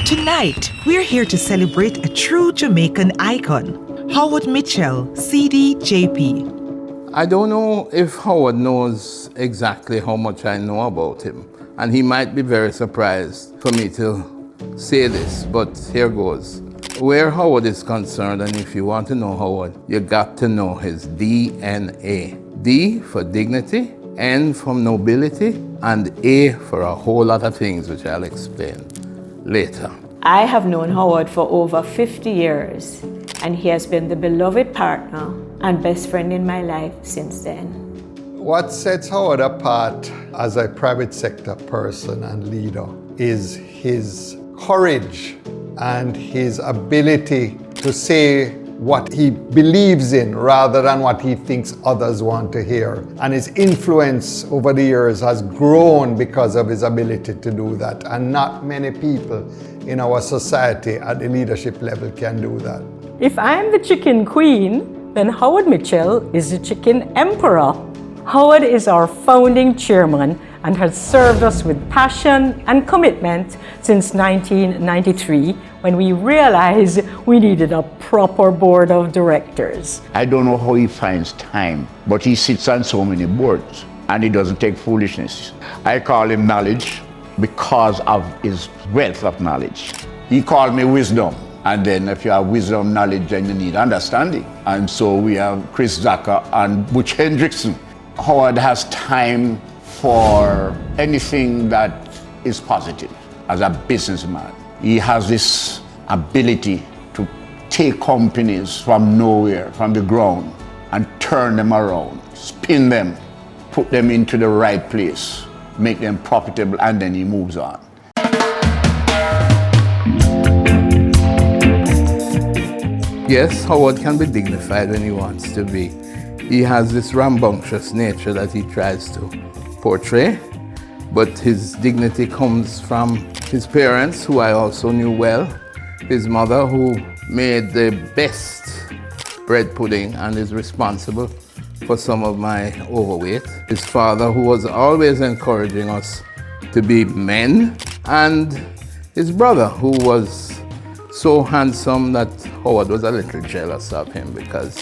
Tonight, we're here to celebrate a true Jamaican icon, Howard Mitchell, CDJP. I don't know if Howard knows exactly how much I know about him, and he might be very surprised for me to say this, but here goes. Where Howard is concerned, and if you want to know Howard, you got to know his DNA. D for dignity, N for nobility, and A for a whole lot of things which I'll explain later. I have known Howard for over 50 years, and he has been the beloved partner and best friend in my life since then. What sets Howard apart as a private sector person and leader is his courage and his ability to say what he believes in rather than what he thinks others want to hear. And his influence over the years has grown because of his ability to do that. And not many people in our society at the leadership level can do that. If I'm the chicken queen, then Howard Mitchell is the chicken emperor. Howard is our founding chairman and has served us with passion and commitment since 1993, when we realized we needed a proper board of directors. I don't know how he finds time, but he sits on so many boards and he doesn't take foolishness. I call him knowledge because of his wealth of knowledge. He called me wisdom. And then if you have wisdom, knowledge, then you need understanding. And so we have Chris Zaka and Butch Hendrickson. Howard has time for anything that is positive as a businessman. He has this ability to take companies from nowhere, from the ground, and turn them around, spin them, put them into the right place, make them profitable, and then he moves on. Yes, Howard can be dignified when he wants to be. He has this rambunctious nature that he tries to portray, but his dignity comes from his parents, who I also knew well, his mother, who made the best bread pudding and is responsible for some of my overweight, his father, who was always encouraging us to be men, and his brother, who was so handsome that Howard was a little jealous of him because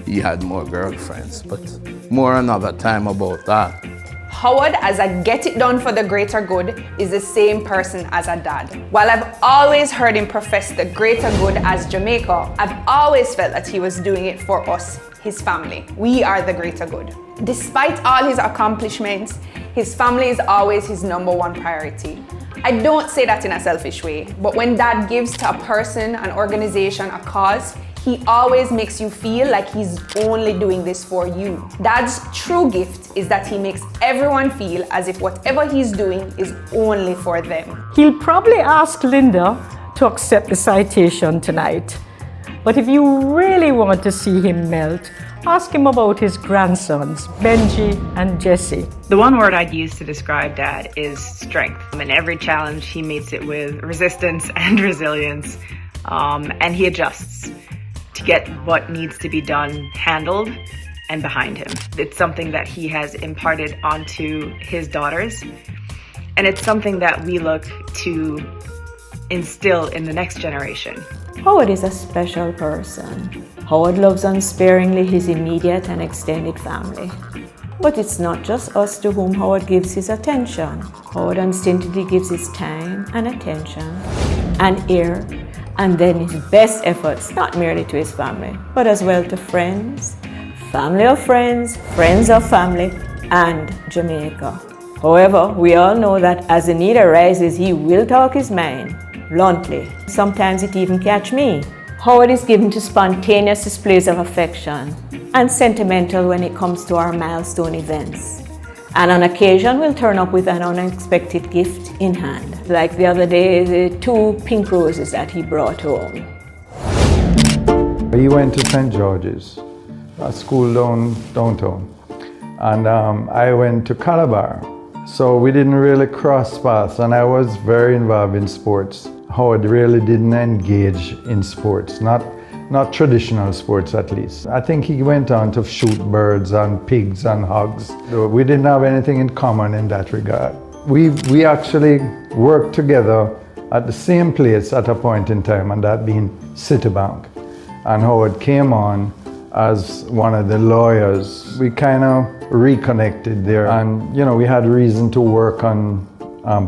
he had more girlfriends, but more another time about that. Howard, as a get it done for the greater good, is the same person as a dad. While I've always heard him profess the greater good as Jamaica, I've always felt that he was doing it for us, his family. We are the greater good. Despite all his accomplishments, his family is always his number one priority. I don't say that in a selfish way, but when Dad gives to a person, an organization, a cause, he always makes you feel like he's only doing this for you. Dad's true gift is that he makes everyone feel as if whatever he's doing is only for them. He'll probably ask Linda to accept the citation tonight. But if you really want to see him melt, ask him about his grandsons, Benji and Jesse. The one word I'd use to describe Dad is strength. In every challenge, he meets it with resistance and resilience, and he adjusts to get what needs to be done handled and behind him. It's something that he has imparted onto his daughters, and it's something that we look to instill in the next generation. Howard is a special person. Howard loves unsparingly his immediate and extended family. But it's not just us to whom Howard gives his attention. Howard unstintedly gives his time and attention and ear, and then his best efforts, not merely to his family, but as well to friends, family of friends, friends of family, and Jamaica. However, we all know that as the need arises, he will talk his mind, bluntly. Sometimes it even catch me. Howard is given to spontaneous displays of affection and sentimental when it comes to our milestone events. And on occasion, we'll turn up with an unexpected gift in hand. Like the other day, the 2 pink roses that he brought home. He went to St. George's, a school downtown. And I went to Calabar. So we didn't really cross paths, and I was very involved in sports. Howard really didn't engage in sports, not traditional sports at least. I think he went on to shoot birds and pigs and hogs. We didn't have anything in common in that regard. We actually worked together at the same place at a point in time, and that being Citibank. And Howard came on as one of the lawyers. We kind of reconnected there, and we had reason to work on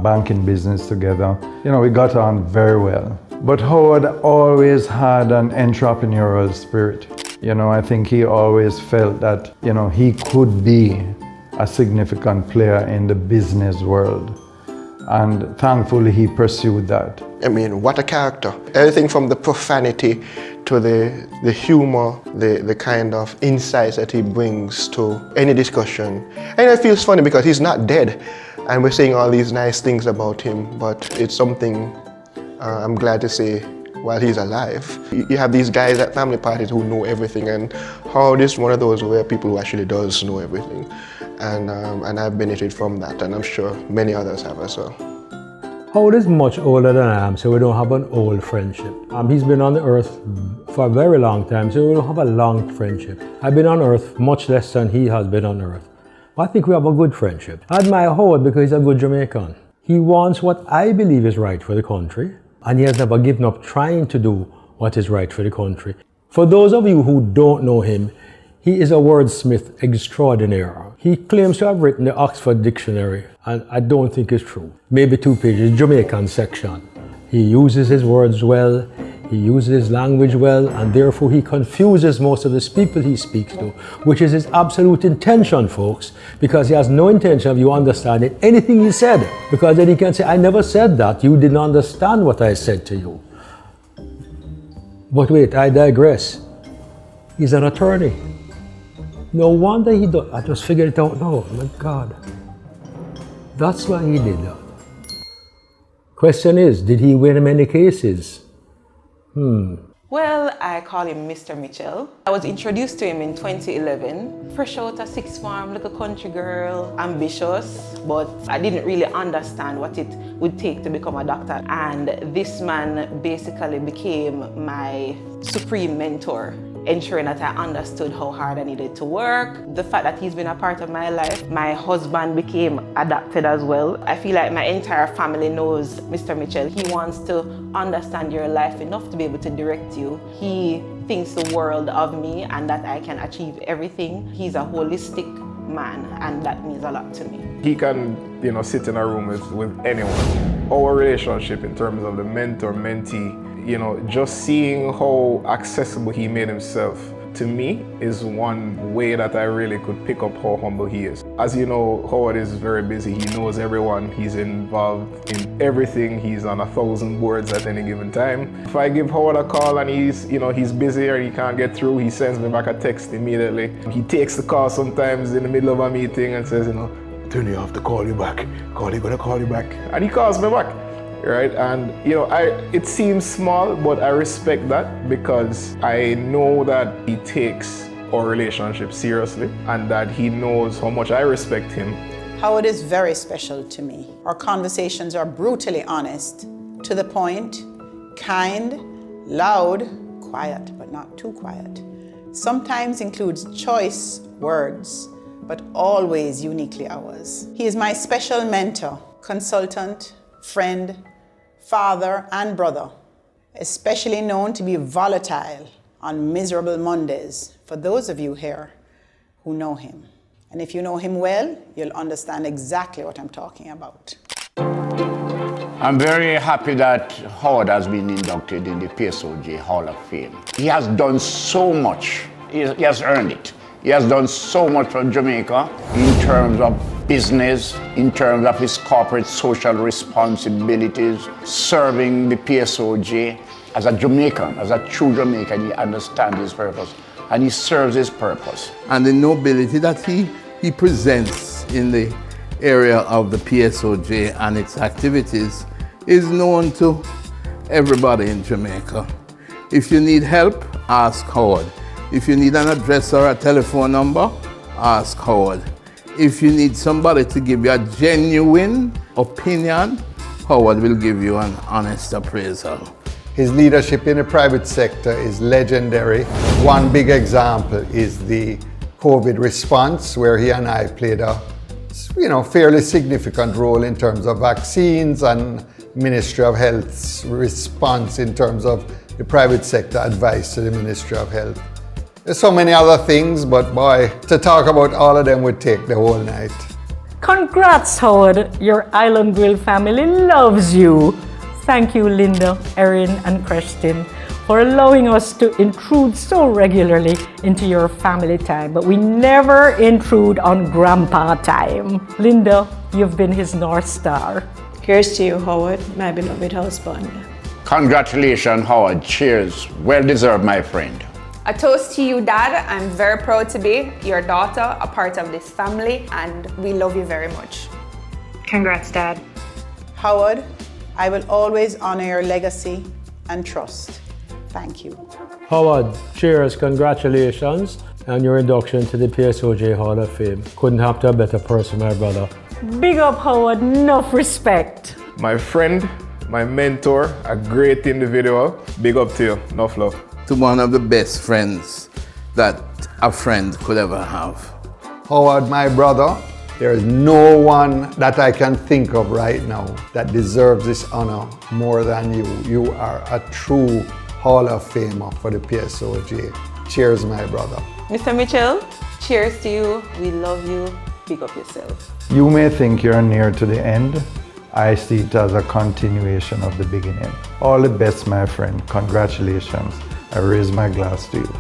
banking business together. We got on very well. But Howard always had an entrepreneurial spirit. I think he always felt that, he could be a significant player in the business world. And thankfully he pursued that. I mean, what a character. Everything from the profanity to the humor, the kind of insights that he brings to any discussion. And it feels funny because he's not dead. And we're saying all these nice things about him, but it's something I'm glad to say while he's alive. You have these guys at family parties who know everything, and Howard is one of those rare people who actually does know everything. And I've benefited from that, and I'm sure many others have as well. Howard is much older than I am, so we don't have an old friendship. He's been on the earth for a very long time, so we don't have a long friendship. I've been on earth much less than he has been on earth. But I think we have a good friendship. I admire Howard because he's a good Jamaican. He wants what I believe is right for the country, and he has never given up trying to do what is right for the country. For those of you who don't know him, he is a wordsmith extraordinaire. He claims to have written the Oxford Dictionary, and I don't think it's true. Maybe 2 pages, Jamaican section. He uses his words well, he uses his language well, and therefore he confuses most of the people he speaks to, which is his absolute intention, folks, because he has no intention of you understanding anything he said, because then he can say, I never said that, you didn't understand what I said to you. But wait, I digress. He's an attorney. No wonder he does. I just figured it out now. Oh my God. That's why he did that. Question is, did he win many cases? Well, I call him Mr. Mitchell. I was introduced to him in 2011. Fresh out of sixth form, little country girl, ambitious, but I didn't really understand what it would take to become a doctor. And this man basically became my supreme mentor, ensuring that I understood how hard I needed to work. The fact that he's been a part of my life. My husband became adopted as well. I feel like my entire family knows Mr. Mitchell. He wants to understand your life enough to be able to direct you. He thinks the world of me and that I can achieve everything. He's a holistic man, and that means a lot to me. He can, sit in a room with anyone. Our relationship in terms of the mentor-mentee, just seeing how accessible he made himself to me is one way that I really could pick up how humble he is. As you know, Howard is very busy. He knows everyone. He's involved in everything. He's on 1,000 boards at any given time. If I give Howard a call and he's busy or he can't get through, he sends me back a text immediately. He takes the call sometimes in the middle of a meeting and says, Tony, I have to call you back. Gonna call you back. And he calls me back. Right, and it seems small, but I respect that because I know that he takes our relationship seriously and that he knows how much I respect him. Howard is very special to me. Our conversations are brutally honest, to the point, kind, loud, quiet, but not too quiet. Sometimes includes choice words, but always uniquely ours. He is my special mentor, consultant, friend, father and brother, especially known to be volatile on miserable Mondays for those of you here who know him. And if you know him well, you'll understand exactly what I'm talking about. I'm very happy that Howard has been inducted in the PSOJ Hall of Fame. He has done so much. He has earned it. He has done so much for Jamaica in terms of business, in terms of his corporate social responsibilities, serving the PSOJ. As a Jamaican, as a true Jamaican, he understands his purpose and he serves his purpose. And the nobility that he presents in the area of the PSOJ and its activities is known to everybody in Jamaica. If you need help, ask Howard. If you need an address or a telephone number, ask Howard. If you need somebody to give you a genuine opinion, Howard will give you an honest appraisal. His leadership in the private sector is legendary. One big example is the COVID response, where he and I played a fairly significant role in terms of vaccines and Ministry of Health's response in terms of the private sector advice to the Ministry of Health. There's so many other things, but boy, to talk about all of them would take the whole night. Congrats, Howard. Your Island Grill family loves you. Thank you, Linda, Erin, and Christine, for allowing us to intrude so regularly into your family time, but we never intrude on Grandpa time. Linda, you've been his North Star. Here's to you, Howard, my beloved husband. Congratulations, Howard. Cheers. Well deserved, my friend. A toast to you, Dad. I'm very proud to be your daughter, a part of this family, and we love you very much. Congrats, Dad. Howard, I will always honor your legacy and trust. Thank you. Howard, cheers, congratulations on your induction to the PSOJ Hall of Fame. Couldn't have to a better person, my brother. Big up, Howard. Enough respect. My friend, my mentor, a great individual. Big up to you. Enough love. To one of the best friends that a friend could ever have. Howard, my brother, there is no one that I can think of right now that deserves this honor more than you. You are a true Hall of Famer for the PSOJ. Cheers, my brother. Mr. Mitchell, cheers to you. We love you. Pick up yourself. You may think you're near to the end. I see it as a continuation of the beginning. All the best, my friend. Congratulations. I raise my glass to you.